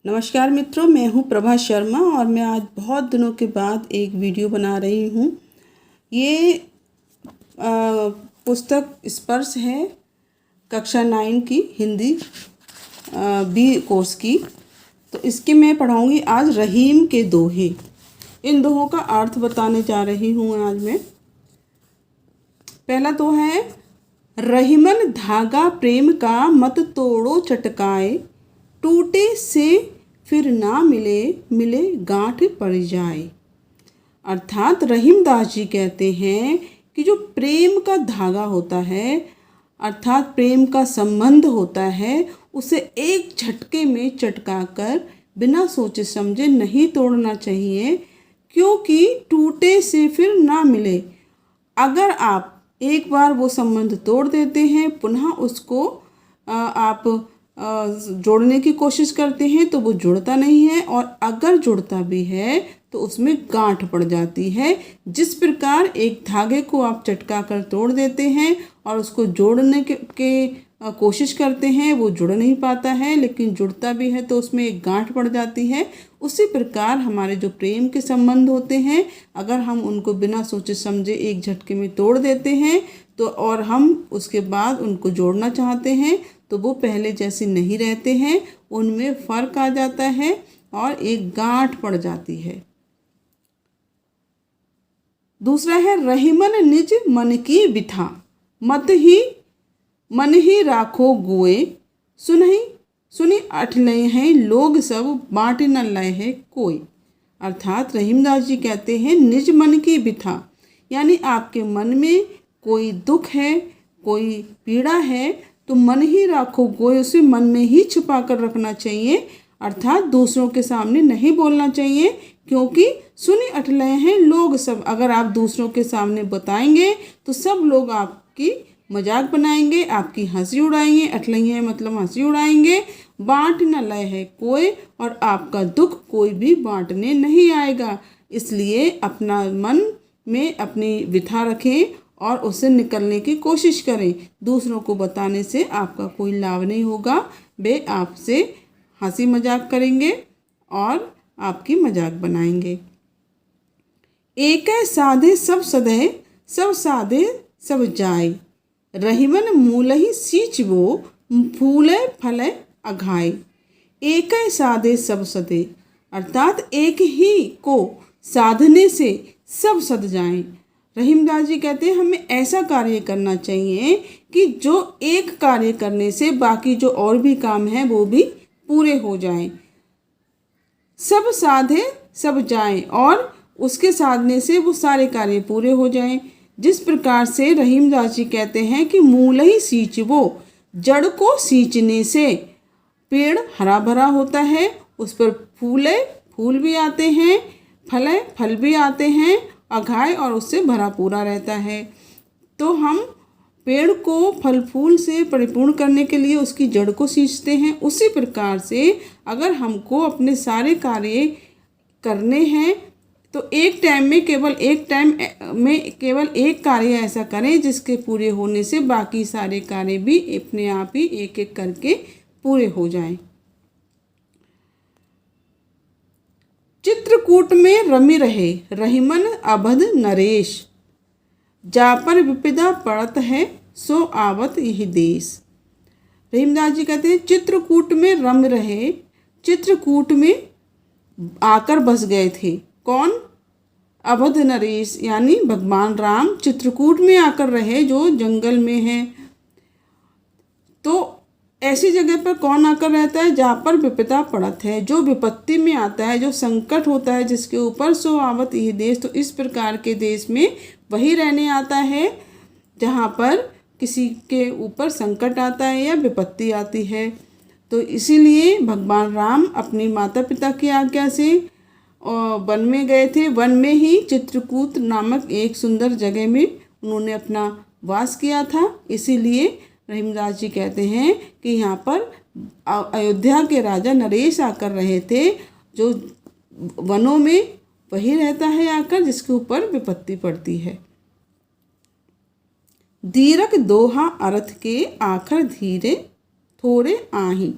नमस्कार मित्रों, मैं हूं प्रभा शर्मा और मैं आज बहुत दिनों के बाद एक वीडियो बना रही हूं। ये पुस्तक स्पर्श है कक्षा 9 की हिंदी बी कोर्स की। तो इसके मैं पढ़ाऊंगी आज रहीम के दोहे। इन दोहों का अर्थ बताने जा रही हूँ आज मैं। पहला तो है, रहीमन धागा प्रेम का मत तोड़ो चटकाए, टूटे से फिर ना मिले मिले गांठ पड़ जाए। अर्थात रहीमदास जी कहते हैं कि जो प्रेम का धागा होता है, अर्थात प्रेम का संबंध होता है, उसे एक झटके में चटकाकर बिना सोचे समझे नहीं तोड़ना चाहिए, क्योंकि टूटे से फिर ना मिले। अगर आप एक बार वो संबंध तोड़ देते हैं, पुनः उसको आप जोड़ने की कोशिश करते हैं तो वो जुड़ता नहीं है, और अगर जुड़ता भी है तो उसमें गांठ पड़ जाती है। जिस प्रकार एक धागे को आप चटका कर तोड़ देते हैं और उसको जोड़ने के कोशिश करते हैं, वो जुड़ नहीं पाता है, लेकिन जुड़ता भी है तो उसमें एक गांठ पड़ जाती है। उसी प्रकार हमारे जो प्रेम के संबंध होते हैं, अगर हम उनको बिना सोचे समझे एक झटके में तोड़ देते हैं तो और हम उसके बाद उनको जोड़ना चाहते हैं तो वो पहले जैसे नहीं रहते हैं, उनमें फ़र्क आ जाता है और एक गांठ पड़ जाती है। दूसरा है, रहीमन निज मन की बिथा, मन ही राखो गोए, सुनी अठ लय हैं लोग सब, बाँट न लय है कोई। अर्थात रहीमदास जी कहते हैं, निज मन की बिथा, यानी आपके मन में कोई दुख है, कोई पीड़ा है, तो मन ही राखो गोए, उसे मन में ही छुपा कर रखना चाहिए। अर्थात दूसरों के सामने नहीं बोलना चाहिए, क्योंकि सुनी अठलय हैं लोग सब। अगर आप दूसरों के सामने बताएंगे तो सब लोग आपकी मजाक बनाएंगे, आपकी हंसी उड़ाएंगे। अठलय है मतलब हंसी उड़ाएंगे। बाँट न लय है कोई, और आपका दुख कोई भी बांटने नहीं आएगा। इसलिए अपना मन में अपनी व्यथा रखें और उससे निकलने की कोशिश करें। दूसरों को बताने से आपका कोई लाभ नहीं होगा, वे आपसे हंसी मजाक करेंगे और आपकी मजाक बनाएंगे। एक साधे सब सदे, सब साधे सब जाए, रहीमन मूल ही सींच वो, फूले फले अघाए। एक साधे सब सदे, अर्थात एक ही को साधने से सब सद जाएं। रहीमदास जी कहते हैं, हमें ऐसा कार्य करना चाहिए कि जो एक कार्य करने से बाकी जो और भी काम हैं वो भी पूरे हो जाएं। सब साधे सब जाएं, और उसके साधने से वो सारे कार्य पूरे हो जाएं। जिस प्रकार से रहीमदास जी कहते हैं कि मूल ही सींच वो, जड़ को सींचने से पेड़ हरा भरा होता है, उस पर फूल भी आते हैं, फल भी आते हैं, अघाए और उससे भरा पूरा रहता है। तो हम पेड़ को फल फूल से परिपूर्ण करने के लिए उसकी जड़ को सींचते हैं। उसी प्रकार से अगर हमको अपने सारे कार्य करने हैं तो एक टाइम में केवल एक कार्य ऐसा करें जिसके पूरे होने से बाकी सारे कार्य भी अपने आप ही एक एक करके पूरे हो जाएं। चित्रकूट में रमी रहे, रहीमन अबध नरेश, जा पर विपदा पड़त है, सो आवत यही देश। रहीमदास जी कहते हैं, चित्रकूट में रम रहे, चित्रकूट में आकर बस गए थे। कौन? अवध नरेश, यानी भगवान राम चित्रकूट में आकर रहे, जो जंगल में है। तो ऐसी जगह पर कौन आकर रहता है? जहाँ पर विपदा पड़त है, जो विपत्ति में आता है, जो संकट होता है जिसके ऊपर, सो आवत यही देश। तो इस प्रकार के देश में वही रहने आता है जहाँ पर किसी के ऊपर संकट आता है या विपत्ति आती है। तो इसीलिए भगवान राम अपनी माता पिता की आज्ञा से वन में गए थे। वन में ही चित्रकूट नामक एक सुंदर जगह में उन्होंने अपना वास किया था। इसीलिए रहीमदास जी कहते हैं कि यहाँ पर अयोध्या के राजा नरेश आकर रहे थे। जो वनों में वही रहता है आकर जिसके ऊपर विपत्ति पड़ती है। दीरक दोहा अर्थ के आखर धीरे थोड़े आही,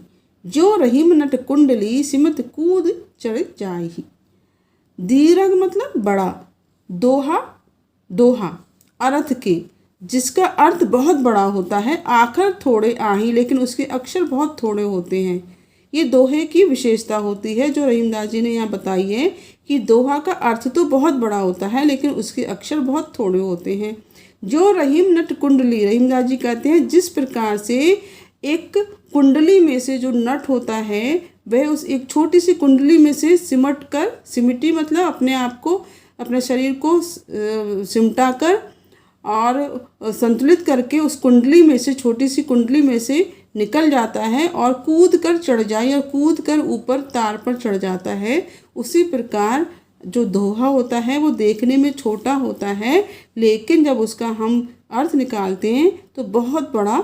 जो रहीम नट कुंडली सिमत कूद चढ़ जाही। दीर्घ मतलब बड़ा, दोहा दोहा अर्थ के, जिसका अर्थ बहुत बड़ा होता है, आखर थोड़े आही लेकिन उसके अक्षर बहुत थोड़े होते हैं। ये दोहे की विशेषता होती है जो रहीमदास जी ने यहाँ बताई है कि दोहा का अर्थ तो बहुत बड़ा होता है लेकिन उसके अक्षर बहुत थोड़े होते हैं। जो रहीम नट कुंडली, रहीमदास जी कहते हैं जिस प्रकार से एक कुंडली में से जो नट होता है वह उस एक छोटी सी कुंडली में से सिमट कर, सिमटी मतलब अपने आप को, अपने शरीर को सिमटा कर और संतुलित करके उस कुंडली में से, छोटी सी कुंडली में से निकल जाता है और कूद कर चढ़ जाए और कूद कर ऊपर तार पर चढ़ जाता है। उसी प्रकार जो दोहा होता है वो देखने में छोटा होता है लेकिन जब उसका हम अर्थ निकालते हैं तो बहुत बड़ा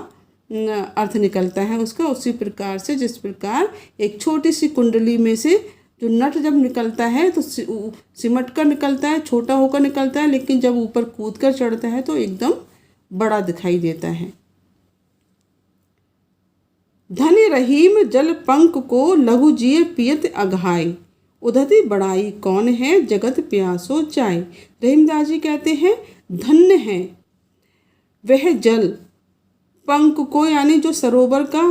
अर्थ निकलता है उसका। उसी प्रकार से जिस प्रकार एक छोटी सी कुंडली में से जो नट जब निकलता है तो सिमट कर निकलता है, छोटा होकर निकलता है, लेकिन जब ऊपर कूद कर चढ़ता है तो एकदम बड़ा दिखाई देता है। धनी रहीम जल पंक को लघु जिए पियत अघाय, उधती बड़ाई कौन है जगत प्यासो जाय। रहीमदास जी कहते हैं धन्य है वह जल पंक को, यानी जो सरोवर का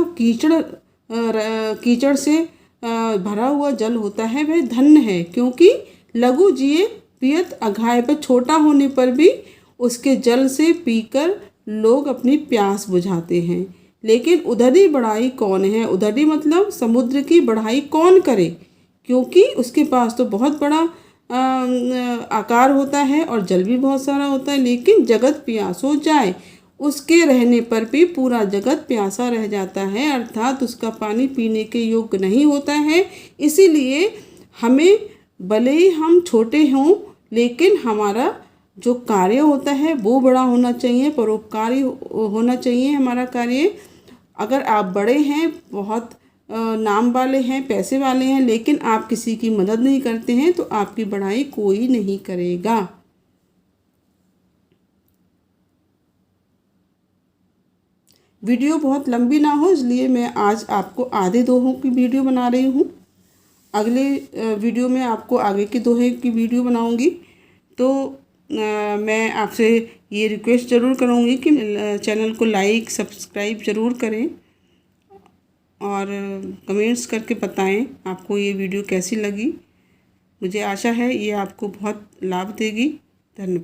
कीचड़ से भरा हुआ जल होता है वह धन्य है, क्योंकि लघु जिए पियत अघाय पर, छोटा होने पर भी उसके जल से पीकर लोग अपनी प्यास बुझाते हैं। लेकिन उधरी बढ़ाई कौन है, उधरी मतलब समुद्र की बढ़ाई कौन करे, क्योंकि उसके पास तो बहुत बड़ा आकार होता है और जल भी बहुत सारा होता है। लेकिन जगत प्यासो जाए, उसके रहने पर भी पूरा जगत प्यासा रह जाता है, अर्थात उसका पानी पीने के योग्य नहीं होता है। इसीलिए हमें भले ही हम छोटे हों लेकिन हमारा जो कार्य होता है वो बड़ा होना चाहिए, परोपकारी होना चाहिए हमारा कार्य। अगर आप बड़े हैं, बहुत नाम वाले हैं, पैसे वाले हैं, लेकिन आप किसी की मदद नहीं करते हैं तो आपकी बढ़ाई कोई नहीं करेगा। वीडियो बहुत लंबी ना हो इसलिए मैं आज आपको आधे दोहों की वीडियो बना रही हूँ। अगले वीडियो में आपको आगे के दोहे की वीडियो बनाऊँगी। तो मैं आपसे ये रिक्वेस्ट ज़रूर करूँगी कि चैनल को लाइक सब्सक्राइब ज़रूर करें और कमेंट्स करके बताएं आपको ये वीडियो कैसी लगी। मुझे आशा है ये आपको बहुत लाभ देगी। धन्यवाद।